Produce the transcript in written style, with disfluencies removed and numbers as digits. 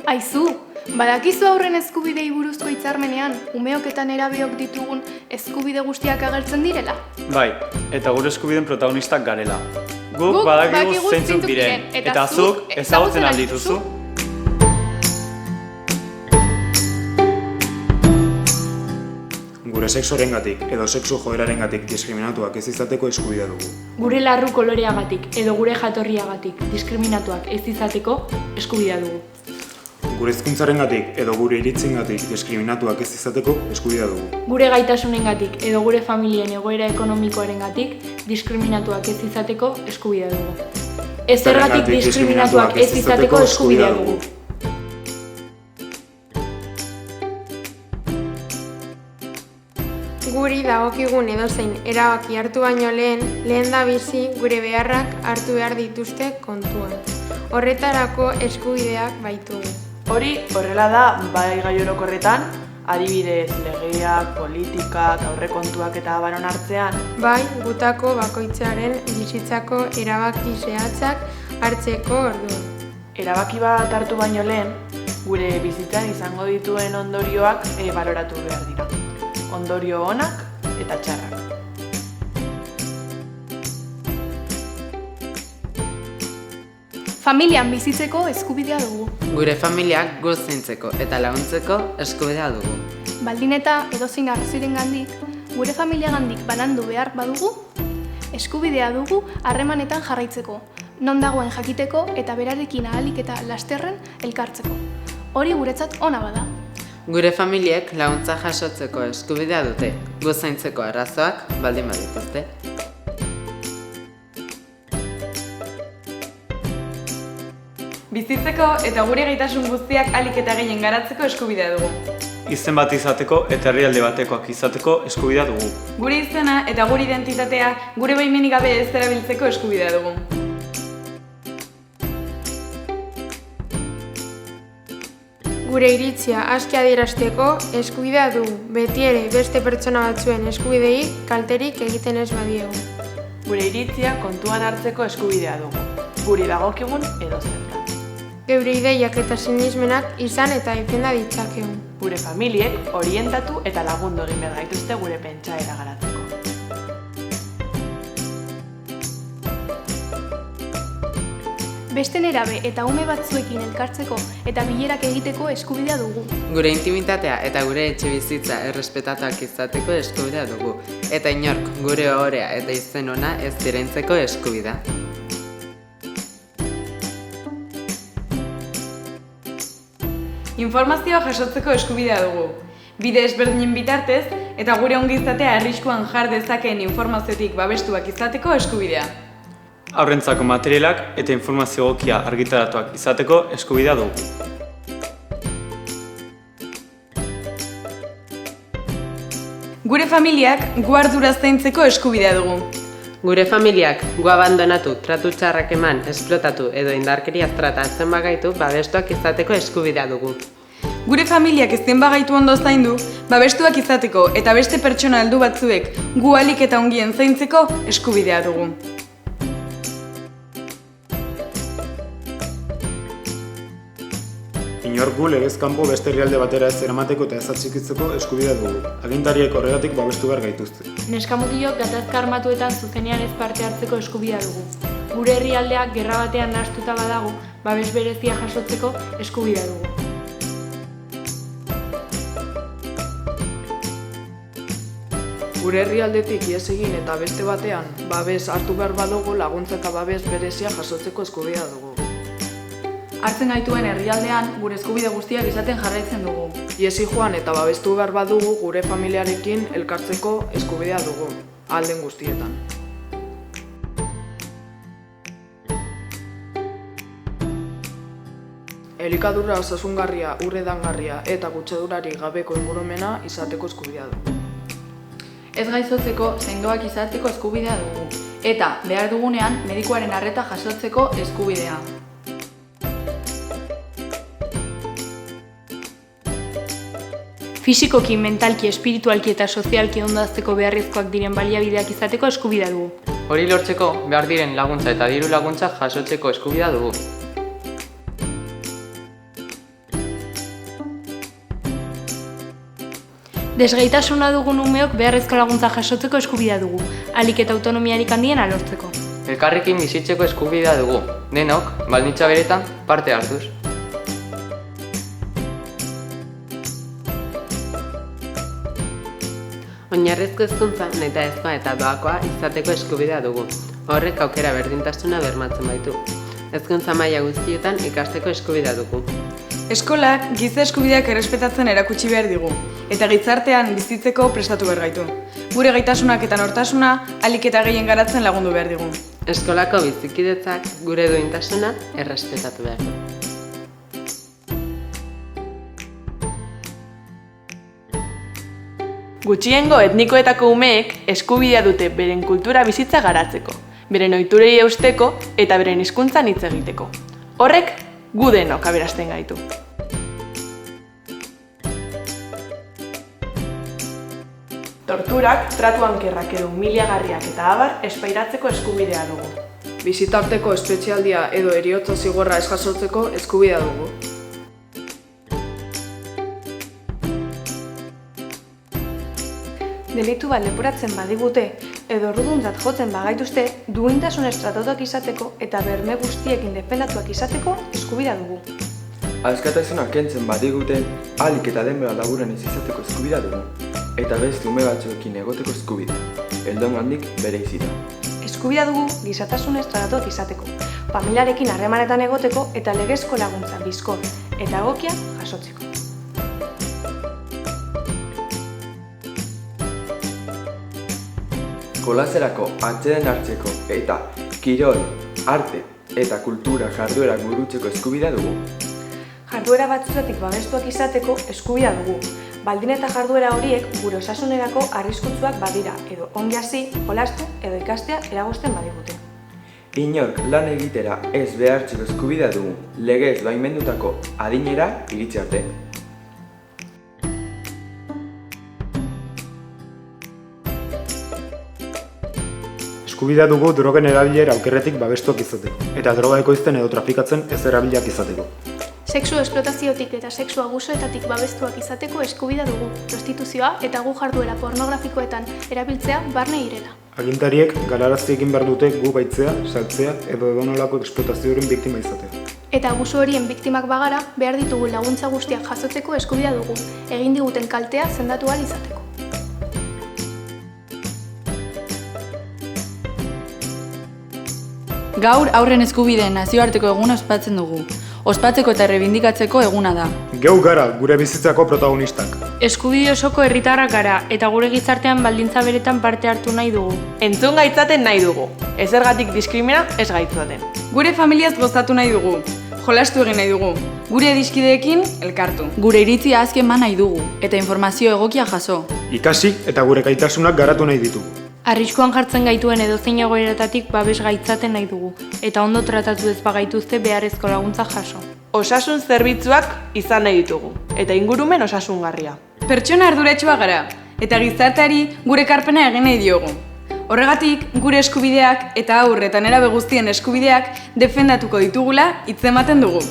Aizu, badakizu aurren eskubidei buruzko hitzarmenean, umeok eta nerabeok ditugun eskubide guztiak agertzen direla? Bai, eta gure eskubideen protagonistak garela. Guk badakigu zeintzuk diren, eta zuk ezagutzen al dituzu? Gure sexuarengatik edo sexu joerarengatik diskriminatuak ez izateko eskubidea dugu. Gure larru koloreagatik edo gure jatorriagatik diskriminatuak ez izateko eskubidea dugu. Gure hizkuntzarengatik edo gure iritziengatik diskriminatuak ez izateko eskubidea dugu. Gure gaitasunengatik edo gure familien egoera ekonomikoarengatik diskriminatuak ez izateko eskubidea dugu. Ezergatik diskriminatuak ez izateko eskubidea dugu. Guri dagokigun edozein erabaki hartu baino lehendabizi gure beharrak hartu behar dituzte kontuan. Horretarako eskubideak baitugu. Hori horrela da bai gai orokorretan, adibidez legeak, politikak, aurrekontuak eta abaron hartzean. Bai, gutako bakoitzaren bizitzako erabaki zehatzak hartzeko orduan. Erabaki bat hartu baino lehen, gure bizitzan izango dituen ondorioak baloratu behar dira. Ondorio onak eta txarrak. Familian bizitzeko eskubidea dugu. Gure familiak gu zaintzeko eta laguntzeko eskubidea dugu. Baldin eta edozein arrazoirengandik, gure familiagandik banandu behar badugu, eskubidea dugu harremanetan jarraitzeko, non dagoen jakiteko eta berarekin ahalik eta lasterren elkartzeko. Hori guretzat ona bada. Gure familiek laguntza jasotzeko eskubidea dute, gu zaintzeko arazoak baldin badituzte. Bizitzeko eta gure gaitasun guztiak ahalik eta gehien garatzeko eskubidea dugu. Izen bat izateko eta herrialde batekoak izateko eskubidea dugu. Gure izena eta gure identitatea gure baimenik gabe ez erabiltzeko eskubidea dugu. Gure iritzia aski adierazteko eskubidea dugu, beti ere beste pertsona batzuen eskubidei kalterik egiten ez badiegu. Gure iritzia kontuan hartzeko eskubidea dugu, guri dagokigun edozertan. Geure ideiak eta sinismenak izan eta defenda ditzakegu. Gure familiek orientatu eta lagundu egin behar gaituzte gure pentsaera garatzeko. Beste nerabe eta ume batzuekin elkartzeko eta bilerak egiteko eskubidea dugu. Gure intimitatea eta gure etxe bizitza errespetatuak izateko eskubidea dugu. Eta inork gure ohorea eta izen ona ez direntzeko eskubidea. Informazioa jasotzeko eskubidea dugu. Bide ezberdinen bitartez eta gure ongizatea arriskuan jar dezakeen informaziotik babestuak izateko eskubidea. Haurrentzako materialak eta informazio egokia argitaratuak izateko eskubidea dugu. Gure familiak gu arduraz zaintzeko eskubidea dugu. Gure familiak gu abandonatu, tratu txarrak eman, esplotatu edo indarkeriaz tratatzen bagaitu babestuak izateko eskubidea dugu. Gure familiak ezten bagaitu ondo zaindu, babestuak izateko eta beste pertsona heldu batzuek gu ahalik eta ongien zaintzeko eskubidea dugu. Inor gu legez kanpo beste herrialde batera ez eramateko eta ez atxikitzeko eskubidea dugu. Agintariek horregatik babestu behar gaituzte. Neskamutilok gatazka armatuetan zuzenean ez parte hartzeko eskubidea dugu. Gure herrialdeak gerra batean nahastuta badago, babes berezia jasotzeko eskubidea dugu. Gure herrialdetik ihes egin eta beste batean babes hartu behar badugu laguntza eta babes berezia jasotzeko eskubidea dugu. Hartzen gaituen herrialdean gure eskubide guztiak izaten jarraitzen dugu. Ihesi joan eta babestu behar badugu gure familiarekin elkartzeko eskubidea dugu, alden guztietan. Elikadura osasungarria, urredangarria eta kutsadurarik gabeko ingurumena izateko eskubidea dugu. Ez gaizotzeko sendoak izateko eskubidea dugu. Eta, behar dugunean, medikuaren arreta jasotzeko eskubidea. Fisikoki, mentalki, espiritualki eta sozialki ondazteko beharrezkoak diren baliabideak izateko eskubidea dugu. Hori lortzeko behar diren laguntza eta diru laguntza jasotzeko eskubidea dugu. Desgaitasuna dugun umeok beharrezko laguntza jasotzeko eskubidea dugu, ahalik eta autonomiarik handiena lortzeko. Elkarrekin bizitzeko eskubidea dugu, denok, baldintza beretan, parte hartuz. Oinarrizko hezkuntza nahitaezkoa eta doakoa izateko eskubidea dugu. Horrek aukera berdintasuna bermatzen baitu. Hezkuntza maila guztietan ikasteko eskubidea dugu. Eskolak giza eskubideak errespetatzen erakutsi behar digu, eta gizartean bizitzeko prestatu behar gaitu. Gure gaitasunak eta nortasuna ahalik eta gehien garatzen lagundu behar digu. Eskolako bizikidetzak gure duintasuna errespetatu behar du. Gutxiengo etnikoetako umeek eskubidea dute beren kultura bizitza garatzeko, beren ohiturei eusteko eta beren hizkuntzan hitz egiteko. Horrek gu denok aberasten gaitu. Torturak, tratu ankerrak edo humiliagarriak eta abar espairatzeko eskubidea dugu. Bizitarteko espetxialdia edo heriotza zigorra ez jasotzeko eskubidea dugu. Delitu bat leporatzen badigute edo erruduntzat jotzen bagaituzte, duintasun estratatuak izateko eta berme guztiekin defendatuak izateko eskubidea dugu. Askatasuna kentzen badigute, ahalik eta denbora laburan ez izateko eskubidea dugu. Eta beste ume batzuekin egoteko eskubidea, heldongandik bereizita. Eskubidea dugu gizatasun estratatuak izateko, familiarekin harremanetan egoteko eta legezko laguntza bizkor eta egokia jasotzeko. Jolaserako atseden hartzeko eta kirol, arte eta kultura jarduerak burutzeko eskubidea dugu. Jarduera batzuetatik babestuak izateko eskubidea dugu. Baldin eta jarduera horiek gure osasunerako arriskutsuak badira edo ongi hasi, jolastu edo ikastea eragozten badigute. Inork lan egitera ez behartzeko eskubidea dugu, legez baimendutako adinera iritsi arte. Eskubidea dugu drogen erabilera aukerretik babestuak izateko, eta droga ekoizten edo trafikatzen ez erabiliak izateko. Sexu esplotaziotik eta sexu abusoetatik babestuak izateko eskubidea dugu, prostituzioa eta gu jarduera pornografikoetan erabiltzea barne irela. Agintariek galarazi egin behar dute gu baitzea, saltzea edo edonolako esplotazioaren biktima izatea. Eta abuso horien biktimak bagara, behar ditugu laguntza guztiak jasotzeko eskubidea dugu, egin diguten kaltea sendatu ahal izateko. Gaur haurren eskubideen nazioarteko eguna ospatzen dugu. Ospatzeko eta errebindikatzeko eguna da. Geu gara gure bizitzako protagonistak. Eskubide osoko herritarrak gara eta gure gizartean baldintza beretan parte hartu nahi dugu. Entzun gaitzaten nahi dugu, ezergatik diskrimina ez gaitzaten. Gure familiaz gozatu nahi dugu, jolastu egin nahi dugu, gure adiskideekin elkartu. Gure iritzia azken eman nahi dugu eta informazio egokia jaso. Ikasi eta gure gaitasunak garatu nahi ditugu. Arriskuan jartzen gaituen edozein egoeratatik babes gaitzaten nahi dugu, eta ondo tratatu ez bagaituzte beharrezko laguntza jaso. Osasun zerbitzuak izan nahi ditugu, eta ingurumen osasungarria. Pertsona arduratsua gara, eta gizarteari gure ekarpena egin nahi diogu. Horregatik, gure eskubideak eta haur eta nerabe guztien eskubideak defendatuko ditugula hitzematen dugu.